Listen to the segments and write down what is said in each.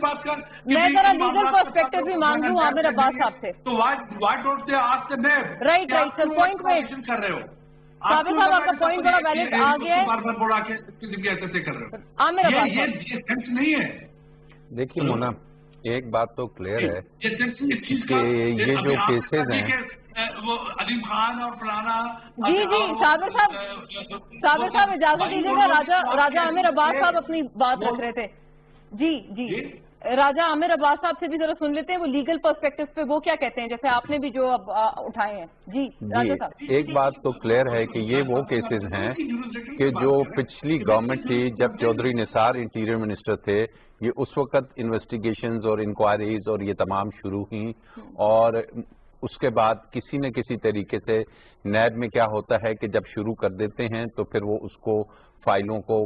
बात कर। मैं जरा लीगल पर्सपेक्टिव भी मांग लूं आमिर अब्बास साहब से। तो why don't they ask the NAB? Right sir, point में कर रहे हो साबिर साहब, आपका पॉइंट बड़ा वैलिड आ गया है। बार बोला के कैसे कर रहे हो? आमिर अब्बास ये सेंस नहीं है। देखिए मोना, एक बात तो क्लियर है कि ये जो केसेस हैं, वो अलीम खान और फलाना। जी साबिर साहब इजाजत दीजिएगा, राजा आमिर अब्बास साहब अपनी बात रख रहे थे। जी राजा आमिर अब्बास साहब से भी जरा सुन लेते हैं, वो लीगल पर्सपेक्टिव पे वो क्या कहते हैं, जैसे आपने भी जो अब उठाए हैं। जी राजा साहब। एक बात तो क्लियर है कि ये वो केसेस हैं कि जो पिछली गवर्नमेंट थी, जब चौधरी निसार इंटीरियर मिनिस्टर थे, ये उस वक्त इन्वेस्टिगेशंस और इंक्वायरीज और ये तमाम शुरू हुई, और उसके बाद किसी न किसी तरीके से नैब में क्या होता है कि जब शुरू कर देते हैं तो फिर वो उसको फाइलों को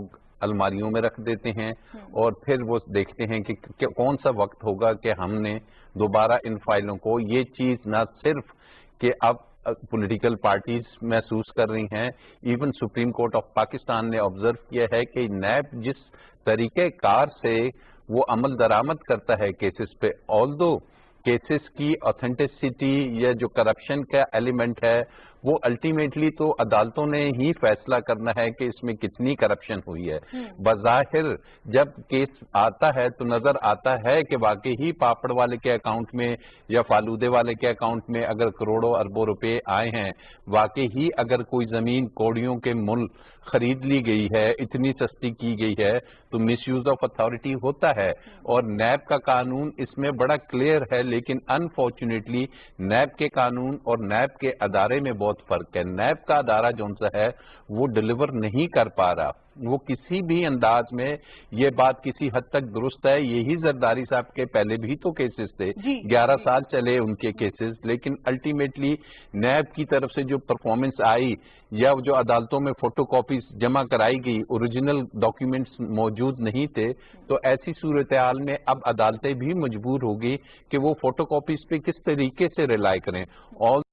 अलमारियों में रख देते हैं, और फिर वो देखते हैं कि कौन सा वक्त होगा कि हमने दोबारा इन फाइलों को, ये चीज़ ना सिर्फ कि अब पॉलिटिकल पार्टीज महसूस कर रही हैं, even supreme court of Pakistan ने ऑब्जर्व किया है कि नैब जिस तरीके कार से वो अमल दरामद करता है केसेस पे, ऑल्दो केसेस की ऑथेंटिसिटी या जो करप्शन का एलिमेंट है वो अल्टीमेटली तो अदालतों ने ही फैसला करना है कि इसमें कितनी करप्शन हुई है। बज़ाहिर जब केस आता है तो नजर आता है कि वाकई ही पापड़ वाले के अकाउंट में या फालूदे वाले के अकाउंट में अगर करोड़ों अरबों रुपए आए हैं, वाकई ही अगर कोई जमीन कौड़ियों के मूल खरीद ली गई है, इतनी सस्ती की गई है, तो मिसयूज ऑफ अथॉरिटी होता है। और नैब का कानून इसमें बड़ा क्लियर है, लेकिन अनफॉर्चुनेटली नैब के कानून और नैब के अदारे में बहुत फर्क है। नैब का अदारा जो सा है वो डिलीवर नहीं कर पा रहा, वो किसी भी अंदाज में, ये बात किसी हद तक दुरुस्त है। यही जरदारी साहब के पहले भी तो केसेस थे, 11 साल चले उनके केसेस, लेकिन अल्टीमेटली नैब की तरफ से जो परफॉर्मेंस आई या जो अदालतों में फोटो कॉपीज जमा कराई गई, ओरिजिनल डॉक्यूमेंट्स मौजूद नहीं थे, तो ऐसी सूरत हाल में अब अदालतें भी मजबूर होगी कि वो फोटो कॉपीज पे किस तरीके से रिलाई करें।